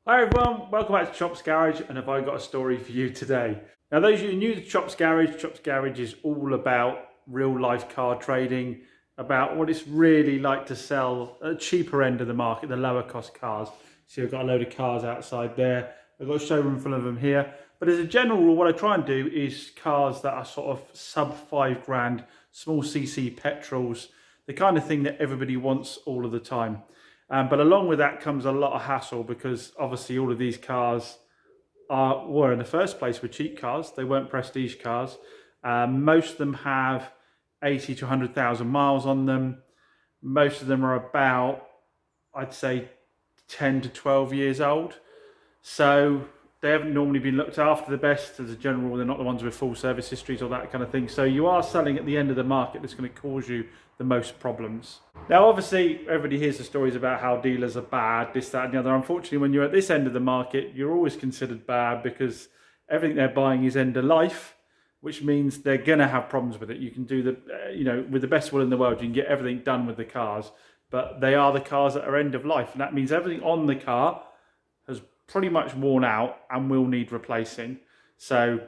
Hi everyone, welcome back to Chops Garage, and have I got a story for you today. Now those of you new to Chops Garage is all about real life car trading, about what it's really like to sell at the cheaper end of the market, the lower cost cars. So I've got a load of cars outside there, I've got a showroom full of them here. But as a general rule, what I try and do is cars that are sort of sub 5 grand, small CC petrols, the kind of thing that everybody wants all of the time. But along with that comes a lot of hassle, because obviously all of these cars were in the first place were cheap cars. They weren't prestige cars. Most of them have 80 to 100,000 miles on them. Most of them are about, I'd say, 10 to 12 years old. So they haven't normally been looked after the best. As a general rule, they're not the ones with full service histories or that kind of thing. So you are selling at the end of the market that's going to cause you the most problems. Now, obviously, everybody hears the stories about how dealers are bad, this, that, and the other. Unfortunately, when you're at this end of the market, you're always considered bad, because everything they're buying is end of life, which means they're going to have problems with it. You can do with the best will in the world, you can get everything done with the cars, but they are the cars that are end of life. And that means everything on the car has pretty much worn out and will need replacing. So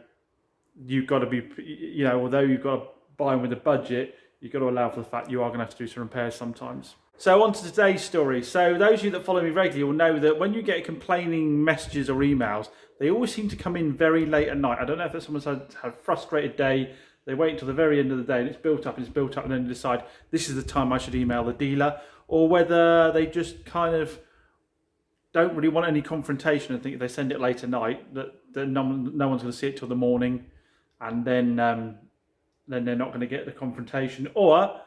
you've got to be, although you've got to buy them with a budget, you've got to allow for the fact you are going to have to do some repairs sometimes. So on to today's story. So those of you that follow me regularly will know that when you get complaining messages or emails, they always seem to come in very late at night. I don't know if someone's had a frustrated day, they wait until the very end of the day and it's built up and then decide this is the time I should email the dealer, or whether they just kind of don't really want any confrontation and think if they send it late at night that no one's going to see it till the morning, and then they're not going to get the confrontation. Or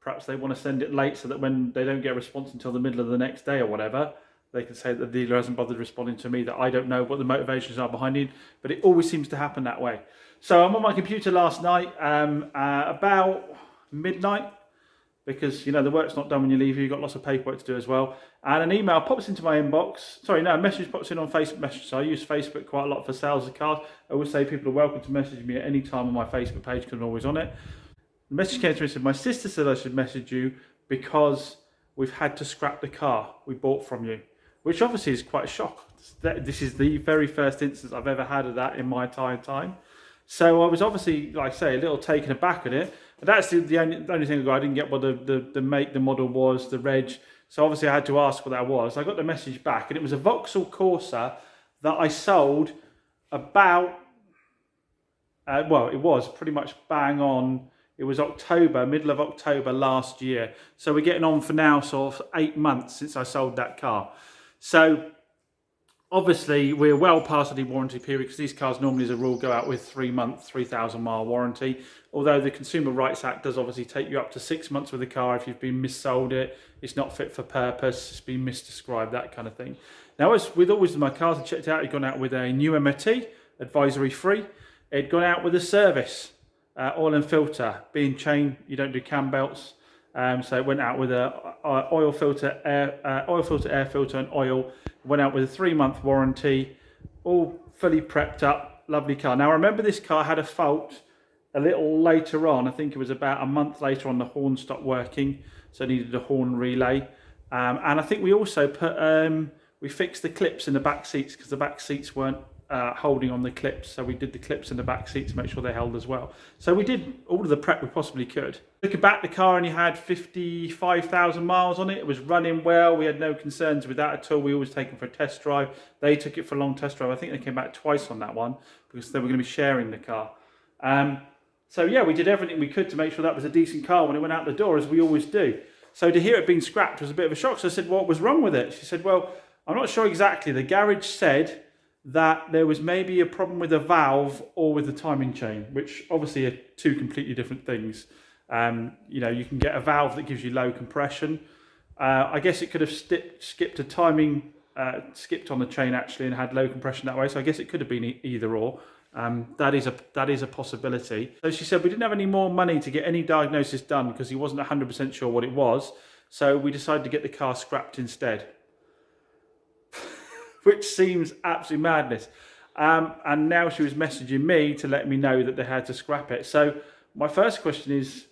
perhaps they want to send it late so that when they don't get a response until the middle of the next day or whatever, they can say that the dealer hasn't bothered responding to me, that I don't know what the motivations are behind it. But it always seems to happen that way. So I'm on my computer last night about midnight, because the work's not done when you leave. You've got lots of paperwork to do as well. And an email pops into my inbox. Sorry, no, a message pops in on Facebook Messenger. So I use Facebook quite a lot for sales of cars. I always say people are welcome to message me at any time on my Facebook page, because I'm always on it. The message came to me and said, my sister said I should message you because we've had to scrap the car we bought from you, which obviously is quite a shock. This is the very first instance I've ever had of that in my entire time. So I was obviously, like I say, a little taken aback at it. But that's the only thing I got. I didn't get what the make, the model was, the reg. So obviously I had to ask what that was. I got the message back, and it was a Vauxhall Corsa that I sold about, it was pretty much bang on. It was October, middle of October last year. So we're getting on for now sort of 8 months since I sold that car. So obviously, we're well past the warranty period, because these cars normally, as a rule, go out with 3 month, 3,000 mile warranty. Although the Consumer Rights Act does obviously take you up to 6 months with the car if you've been missold it, it's not fit for purpose, it's been misdescribed, that kind of thing. Now, as with always my cars, I checked out, it's gone out with a new MOT, advisory free. It'd gone out with a service, oil and filter, being chain, you don't do cam belts. So it went out with a oil filter, air filter, and oil. Went out with a 3 month warranty, all fully prepped up, lovely car. Now, I remember this car had a fault a little later on. I think it was about a month later on. The horn stopped working, so it needed a horn relay. And I think we also we fixed the clips in the back seats, because the back seats weren't holding on the clips. So we did the clips in the back seat to make sure they held as well. So we did all of the prep we possibly could. Looking back, the car only had 55,000 miles on it. It was running well. We had no concerns with that at all. We always take them for a test drive. They took it for a long test drive. I think they came back twice on that one, because they were going to be sharing the car. So yeah, we did everything we could to make sure that was a decent car when it went out the door, as we always do. So to hear it being scrapped was a bit of a shock. So I said, what was wrong with it? She said, well, I'm not sure exactly. The garage said that there was maybe a problem with the valve or with the timing chain, which obviously are two completely different things. You can get a valve that gives you low compression. I guess it could have skipped a timing, skipped on the chain actually, and had low compression that way. So I guess it could have been either or. That is a possibility. So she said we didn't have any more money to get any diagnosis done, because he wasn't 100% sure what it was. So we decided to get the car scrapped instead. Which seems absolute madness. And now she was messaging me to let me know that they had to scrap it. So my first question is,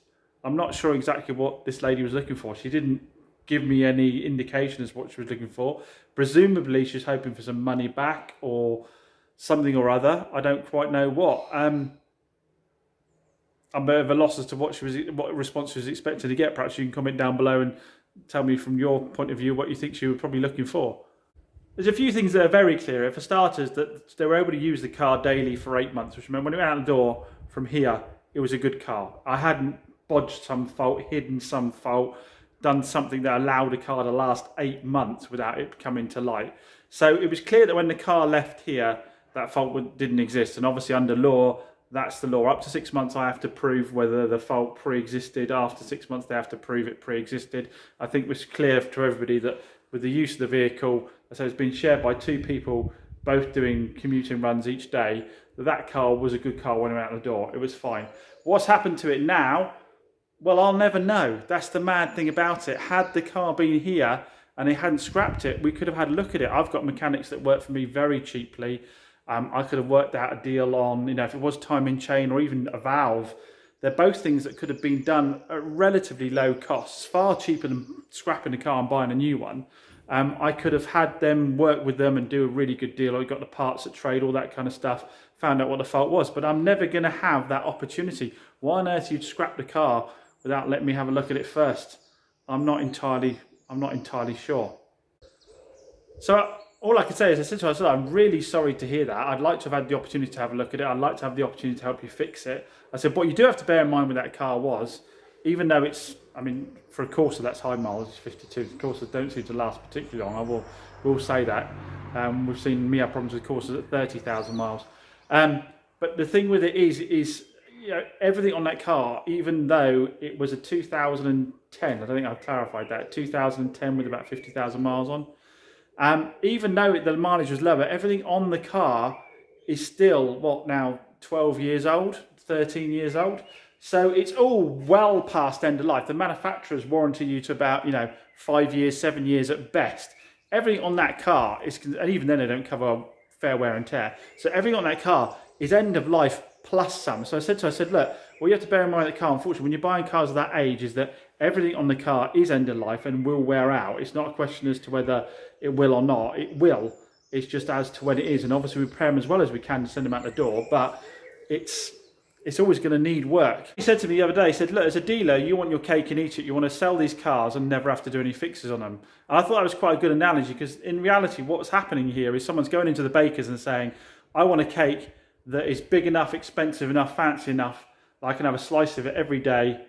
I'm not sure exactly what this lady was looking for. She didn't give me any indication as what she was looking for. Presumably she's hoping for some money back or something or other. I don't quite know what. I'm a bit of a loss as to what response she was expecting to get. Perhaps you can comment down below and tell me from your point of view what you think she was probably looking for. There's a few things that are very clear. For starters, that they were able to use the car daily for 8 months, which, remember, when it went out the door from here, it was a good car. I hadn't bodged some fault, hidden some fault, done something that allowed a car to last 8 months without it coming to light. So it was clear that when the car left here, that fault didn't exist. And obviously under law, that's the law. Up to 6 months, I have to prove whether the fault pre-existed. After 6 months, they have to prove it pre-existed. I think it was clear to everybody that with the use of the vehicle, so it's been shared by 2 people, both doing commuting runs each day, that car was a good car when it went out the door. It was fine. What's happened to it now? Well, I'll never know. That's the mad thing about it. Had the car been here and they hadn't scrapped it, we could have had a look at it. I've got mechanics that work for me very cheaply. I could have worked out a deal on, if it was timing chain or even a valve. They're both things that could have been done at relatively low costs, far cheaper than scrapping the car and buying a new one. I could have had them work with them and do a really good deal. I got the parts at trade, all that kind of stuff, found out what the fault was. But I'm never going to have that opportunity. Why on earth you'd scrap the car without letting me have a look at it first? I'm not entirely sure. So all I can say is, I said to her, I'm really sorry to hear that. I'd like to have had the opportunity to have a look at it. I'd like to have the opportunity to help you fix it. I said, what you do have to bear in mind with that car was, even though it's, for a Corsa that's high miles, it's 52. Corsas don't seem to last particularly long. I will say that. We've seen me have problems with Corsas at 30,000 miles. But the thing with it is everything on that car, even though it was a 2010, I don't think I've clarified that, 2010 with about 50,000 miles on. Even though the mileage was lower, everything on the car is still, 12 years old, 13 years old. So it's all well past end of life. The manufacturers warranty you to about, 5 years, 7 years at best. Everything on that car is, and even then they don't cover fair wear and tear. So everything on that car is end of life plus some. So I said to her, look, what you have to bear in mind with the car, unfortunately, when you're buying cars of that age, is that everything on the car is end of life and will wear out. It's not a question as to whether it will or not. It will. It's just as to when it is. And obviously we prepare them as well as we can to send them out the door, but it's always going to need work. He said to me the other day, he said, look, as a dealer, you want your cake and eat it. You want to sell these cars and never have to do any fixes on them. And I thought that was quite a good analogy, because in reality, what's happening here is someone's going into the baker's and saying, I want a cake that is big enough, expensive enough, fancy enough that I can have a slice of it every day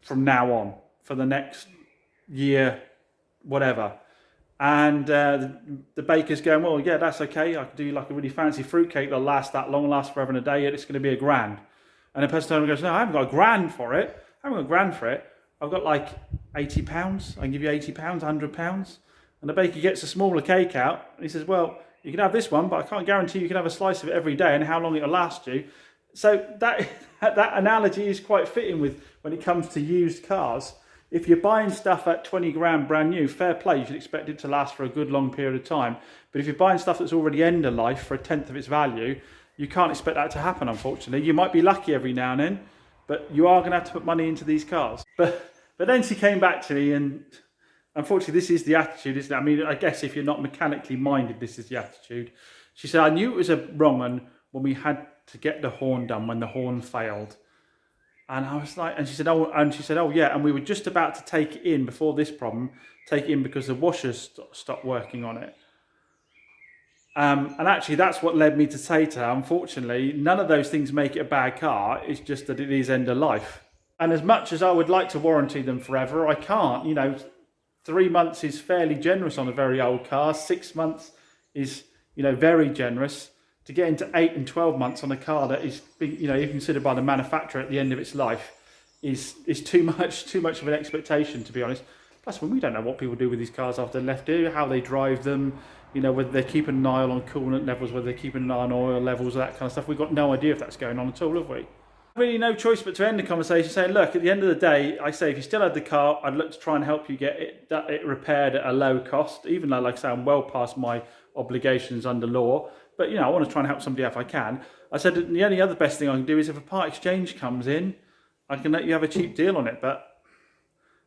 from now on for the next year, whatever. And the baker's going, well, yeah, that's okay. I can do like a really fancy fruit cake that'll last that long, last forever and a day, and it's going to be $1,000. And the person goes, no, I haven't got $1,000 for it. I haven't got $1,000 for it. I've got like £80. I can give you £80, £100. And the baker gets a smaller cake out, and he says, well, you can have this one, but I can't guarantee you can have a slice of it every day and how long it'll last you. So that analogy is quite fitting with when it comes to used cars. If you're buying stuff at 20 grand brand new, fair play, you should expect it to last for a good long period of time. But if you're buying stuff that's already end of life for 1/10 of its value, you can't expect that to happen, unfortunately. You might be lucky every now and then, but you are going to have to put money into these cars. But then she came back to me, and unfortunately this is the attitude, isn't it? I guess if you're not mechanically minded, this is the attitude. She said, I knew it was a wrong one when we had to get the horn done, when the horn failed. And I was like, and she said, oh yeah, and we were just about to take it in before this problem, take it in because the washers stopped working on it. And actually that's what led me to say to her, unfortunately, none of those things make it a bad car, it's just that it is end of life. And as much as I would like to warranty them forever, I can't. 3 months is fairly generous on a very old car, 6 months is, very generous. To get into 8 and 12 months on a car that is, even considered by the manufacturer at the end of its life, is too much of an expectation, to be honest. Plus, we don't know what people do with these cars after they're left here, how they drive them, whether they're keeping an eye on coolant levels, whether they're keeping an eye on oil levels, that kind of stuff. We've got no idea if that's going on at all, have we? Really no choice but to end the conversation saying, look, at the end of the day, I say if you still had the car, I'd look to try and help you get it repaired at a low cost, even though, like I say, I'm well past my obligations under law. But, I want to try and help somebody if I can. I said the only other best thing I can do is if a part exchange comes in, I can let you have a cheap deal on it. But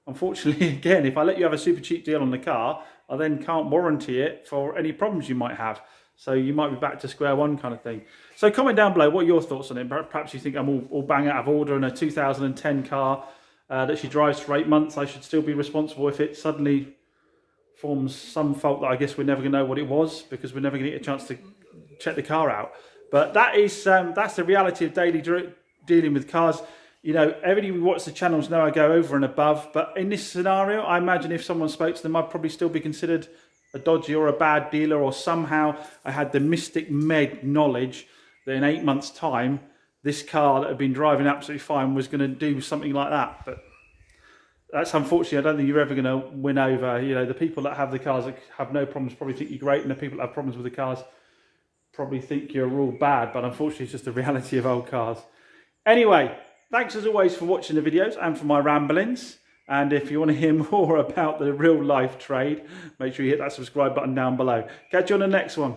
unfortunately, again, if I let you have a super cheap deal on the car, I then can't warranty it for any problems you might have. So you might be back to square one kind of thing. So comment down below, what are your thoughts on it? Perhaps you think I'm all bang out of order, and a 2010 car that she drives for 8 months, I should still be responsible if it suddenly forms some fault that I guess we're never going to know what it was, because we're never going to get a chance to check the car out. But that is that's the reality of daily dealing with cars. You know, everybody who watches the channels know I go over and above, but in this scenario, I imagine if someone spoke to them, I'd probably still be considered a dodgy or a bad dealer, or somehow I had the mystic Meg knowledge that in 8 months' time, this car that had been driving absolutely fine was going to do something like that. But that's unfortunately, I don't think you're ever going to win over. You know, the people that have the cars that have no problems probably think you're great, and the people that have problems with the cars probably think you're all bad. But unfortunately, it's just the reality of old cars. Anyway, thanks as always for watching the videos and for my ramblings. And if you want to hear more about the real life trade, make sure you hit that subscribe button down below. Catch you on the next one.